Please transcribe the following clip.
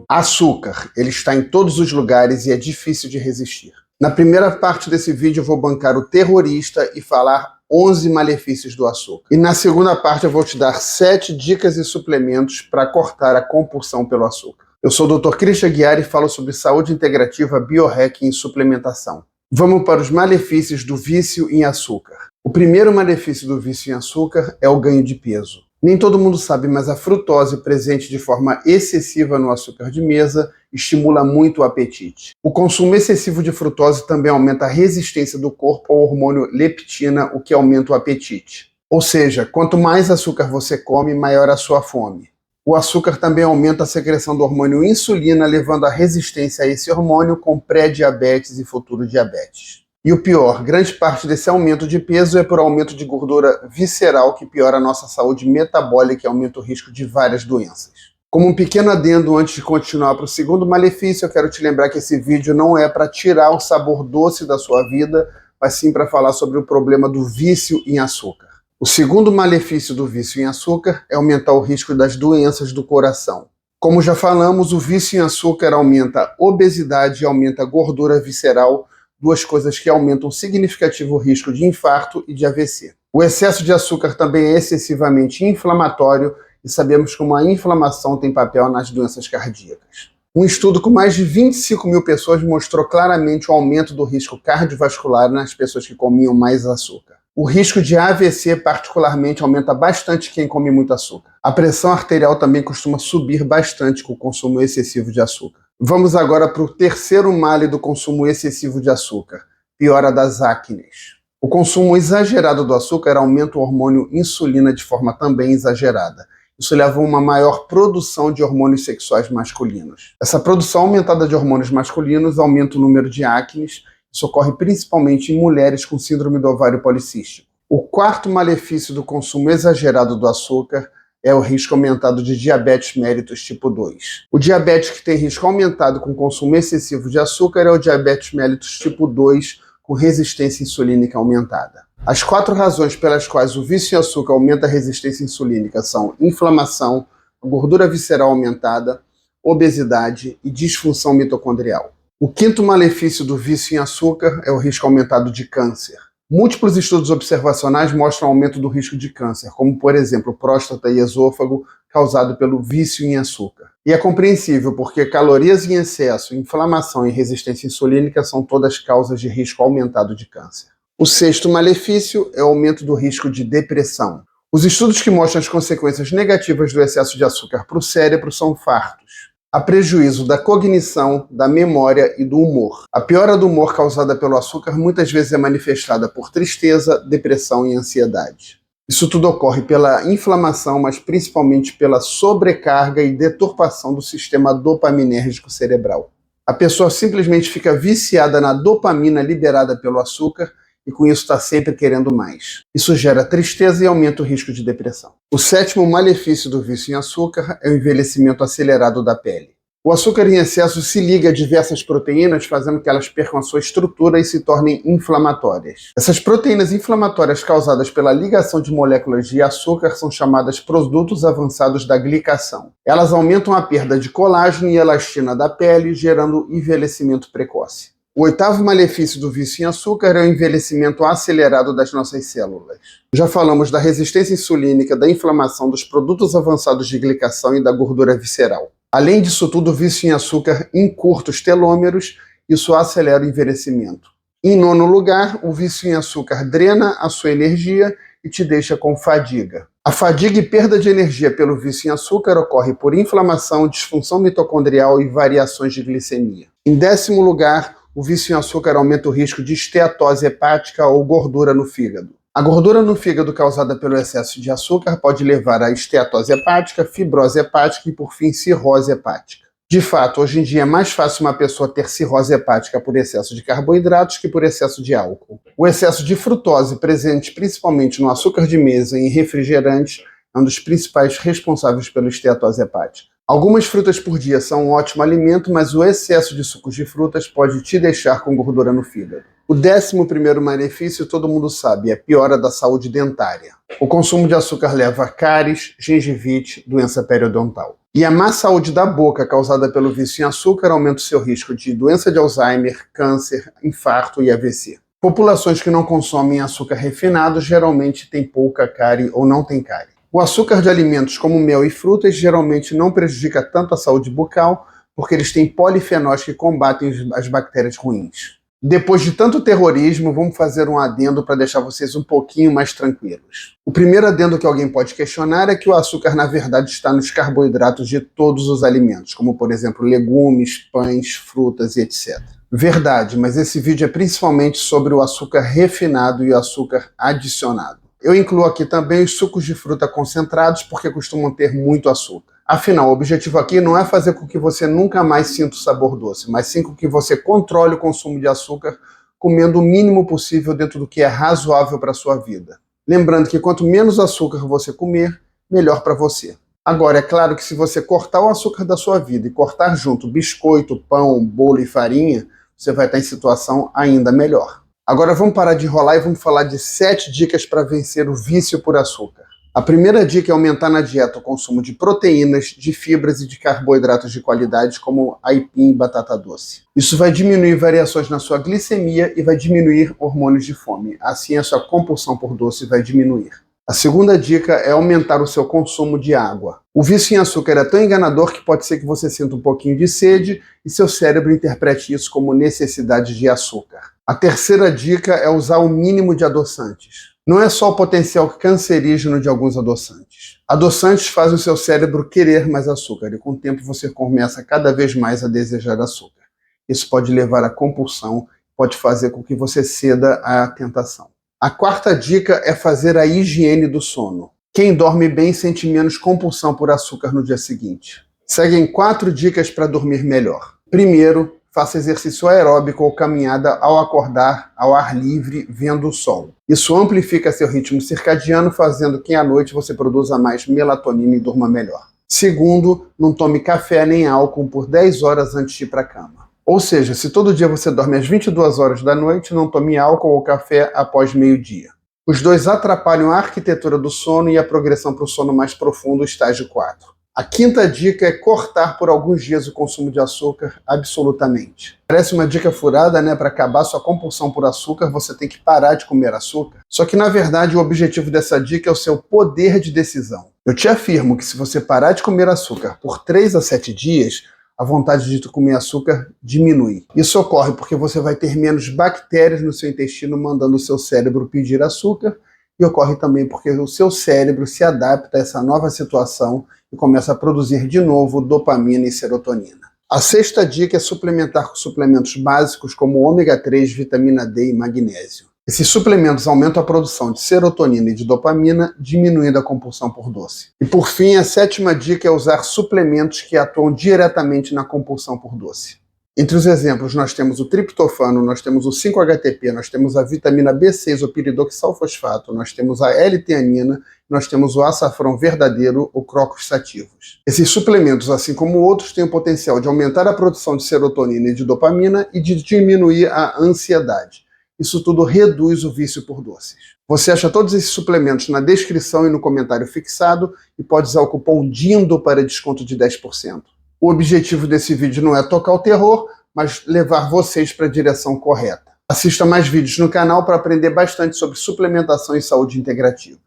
Açúcar, ele está em todos os lugares e é difícil de resistir. Na primeira parte desse vídeo eu vou bancar o terrorista e falar 11 malefícios do açúcar. E na segunda parte eu vou te dar 7 dicas e suplementos para cortar a compulsão pelo açúcar. Eu sou o Dr. Christian Aguiar e falo sobre saúde integrativa, biohacking e suplementação. Vamos para os malefícios do vício em açúcar. O primeiro malefício do vício em açúcar é o ganho de peso. Nem todo mundo sabe, mas a frutose presente de forma excessiva no açúcar de mesa estimula muito o apetite. O consumo excessivo de frutose também aumenta a resistência do corpo ao hormônio leptina, o que aumenta o apetite. Ou seja, quanto mais açúcar você come, maior a sua fome. O açúcar também aumenta a secreção do hormônio insulina, levando à resistência a esse hormônio com pré-diabetes e futuro diabetes. E o pior, grande parte desse aumento de peso é por aumento de gordura visceral, que piora a nossa saúde metabólica e aumenta o risco de várias doenças. Como um pequeno adendo antes de continuar para o segundo malefício, eu quero te lembrar que esse vídeo não é para tirar o sabor doce da sua vida, mas sim para falar sobre o problema do vício em açúcar. O segundo malefício do vício em açúcar é aumentar o risco das doenças do coração. Como já falamos, o vício em açúcar aumenta a obesidade e aumenta a gordura visceral, duas coisas que aumentam significativo risco de infarto e de AVC. O excesso de açúcar também é excessivamente inflamatório e sabemos como a inflamação tem papel nas doenças cardíacas. Um estudo com mais de 25 mil pessoas mostrou claramente o aumento do risco cardiovascular nas pessoas que comiam mais açúcar. O risco de AVC particularmente aumenta bastante quem come muito açúcar. A pressão arterial também costuma subir bastante com o consumo excessivo de açúcar. Vamos agora para o terceiro male do consumo excessivo de açúcar, piora das acnes. O consumo exagerado do açúcar aumenta o hormônio insulina de forma também exagerada. Isso leva a uma maior produção de hormônios sexuais masculinos. Essa produção aumentada de hormônios masculinos aumenta o número de acnes. Isso ocorre principalmente em mulheres com síndrome do ovário policístico. O quarto malefício do consumo exagerado do açúcar é o risco aumentado de diabetes mellitus tipo 2. O diabetes que tem risco aumentado com consumo excessivo de açúcar é o diabetes mellitus tipo 2 com resistência insulínica aumentada. As 4 razões pelas quais o vício em açúcar aumenta a resistência insulínica são inflamação, gordura visceral aumentada, obesidade e disfunção mitocondrial. O quinto malefício do vício em açúcar é o risco aumentado de câncer. Múltiplos estudos observacionais mostram aumento do risco de câncer, como por exemplo próstata e esôfago, causado pelo vício em açúcar. E é compreensível porque calorias em excesso, inflamação e resistência insulínica são todas causas de risco aumentado de câncer. O sexto malefício é o aumento do risco de depressão. Os estudos que mostram as consequências negativas do excesso de açúcar para o cérebro são fartos. Há prejuízo da cognição, da memória e do humor. A piora do humor causada pelo açúcar muitas vezes é manifestada por tristeza, depressão e ansiedade. Isso tudo ocorre pela inflamação, mas principalmente pela sobrecarga e deturpação do sistema dopaminérgico cerebral. A pessoa simplesmente fica viciada na dopamina liberada pelo açúcar e com isso está sempre querendo mais. Isso gera tristeza e aumenta o risco de depressão. O sétimo malefício do vício em açúcar é o envelhecimento acelerado da pele. O açúcar em excesso se liga a diversas proteínas, fazendo que elas percam a sua estrutura e se tornem inflamatórias. Essas proteínas inflamatórias causadas pela ligação de moléculas de açúcar são chamadas produtos avançados da glicação. Elas aumentam a perda de colágeno e elastina da pele, gerando envelhecimento precoce. O oitavo malefício do vício em açúcar é o envelhecimento acelerado das nossas células. Já falamos da resistência insulínica, da inflamação, dos produtos avançados de glicação e da gordura visceral. Além disso tudo, o vício em açúcar encurta os telômeros, isso acelera o envelhecimento. Em nono lugar, o vício em açúcar drena a sua energia e te deixa com fadiga. A fadiga e perda de energia pelo vício em açúcar ocorre por inflamação, disfunção mitocondrial e variações de glicemia. Em décimo lugar, o vício em açúcar aumenta o risco de esteatose hepática ou gordura no fígado. A gordura no fígado causada pelo excesso de açúcar pode levar a esteatose hepática, fibrose hepática e, por fim, cirrose hepática. De fato, hoje em dia é mais fácil uma pessoa ter cirrose hepática por excesso de carboidratos que por excesso de álcool. O excesso de frutose, presente principalmente no açúcar de mesa e em refrigerantes, é um dos principais responsáveis pela esteatose hepática. Algumas frutas por dia são um ótimo alimento, mas o excesso de sucos de frutas pode te deixar com gordura no fígado. O 11º malefício, todo mundo sabe, é a piora da saúde dentária. O consumo de açúcar leva a cáries, gengivite, doença periodontal. E a má saúde da boca causada pelo vício em açúcar aumenta o seu risco de doença de Alzheimer, câncer, infarto e AVC. Populações que não consomem açúcar refinado geralmente têm pouca cárie ou não têm cárie. O açúcar de alimentos como mel e frutas geralmente não prejudica tanto a saúde bucal, porque eles têm polifenóis que combatem as bactérias ruins. Depois de tanto terrorismo, vamos fazer um adendo para deixar vocês um pouquinho mais tranquilos. O primeiro adendo que alguém pode questionar é que o açúcar, na verdade, está nos carboidratos de todos os alimentos, como, por exemplo, legumes, pães, frutas e etc. Verdade, mas esse vídeo é principalmente sobre o açúcar refinado e o açúcar adicionado. Eu incluo aqui também os sucos de fruta concentrados, porque costumam ter muito açúcar. Afinal, o objetivo aqui não é fazer com que você nunca mais sinta o sabor doce, mas sim com que você controle o consumo de açúcar, comendo o mínimo possível dentro do que é razoável para a sua vida. Lembrando que quanto menos açúcar você comer, melhor para você. Agora, é claro que se você cortar o açúcar da sua vida e cortar junto biscoito, pão, bolo e farinha, você vai estar em situação ainda melhor. Agora vamos parar de enrolar e vamos falar de 7 dicas para vencer o vício por açúcar. A primeira dica é aumentar na dieta o consumo de proteínas, de fibras e de carboidratos de qualidade, como aipim e batata doce. Isso vai diminuir variações na sua glicemia e vai diminuir hormônios de fome. Assim, a sua compulsão por doce vai diminuir. A segunda dica é aumentar o seu consumo de água. O vício em açúcar é tão enganador que pode ser que você sinta um pouquinho de sede e seu cérebro interprete isso como necessidade de açúcar. A terceira dica é usar o mínimo de adoçantes. Não é só o potencial cancerígeno de alguns adoçantes. Adoçantes fazem o seu cérebro querer mais açúcar e com o tempo você começa cada vez mais a desejar açúcar. Isso pode levar à compulsão, pode fazer com que você ceda à tentação. A quarta dica é fazer a higiene do sono. Quem dorme bem sente menos compulsão por açúcar no dia seguinte. Seguem 4 dicas para dormir melhor. Primeiro, faça exercício aeróbico ou caminhada ao acordar, ao ar livre, vendo o sol. Isso amplifica seu ritmo circadiano, fazendo que à noite você produza mais melatonina e durma melhor. Segundo, não tome café nem álcool por 10 horas antes de ir para a cama. Ou seja, se todo dia você dorme às 22 horas da noite, não tome álcool ou café após meio-dia. Os dois atrapalham a arquitetura do sono e a progressão para o sono mais profundo, estágio 4. A quinta dica é cortar por alguns dias o consumo de açúcar absolutamente. Parece uma dica furada, né? Para acabar sua compulsão por açúcar, você tem que parar de comer açúcar. Só que, na verdade, o objetivo dessa dica é o seu poder de decisão. Eu te afirmo que se você parar de comer açúcar por 3 a 7 dias, a vontade de comer açúcar diminui. Isso ocorre porque você vai ter menos bactérias no seu intestino mandando o seu cérebro pedir açúcar, e ocorre também porque o seu cérebro se adapta a essa nova situação e começa a produzir de novo dopamina e serotonina. A sexta dica é suplementar com suplementos básicos como ômega 3, vitamina D e magnésio. Esses suplementos aumentam a produção de serotonina e de dopamina, diminuindo a compulsão por doce. E por fim, a sétima dica é usar suplementos que atuam diretamente na compulsão por doce. Entre os exemplos, nós temos o triptofano, nós temos o 5-HTP, nós temos a vitamina B6, o piridoxalfosfato, nós temos a L-teanina, nós temos o açafrão verdadeiro, o Crocus sativus. Esses suplementos, assim como outros, têm o potencial de aumentar a produção de serotonina e de dopamina e de diminuir a ansiedade. Isso tudo reduz o vício por doces. Você acha todos esses suplementos na descrição e no comentário fixado e pode usar o cupom DINDO para desconto de 10%. O objetivo desse vídeo não é tocar o terror, mas levar vocês para a direção correta. Assista mais vídeos no canal para aprender bastante sobre suplementação e saúde integrativa.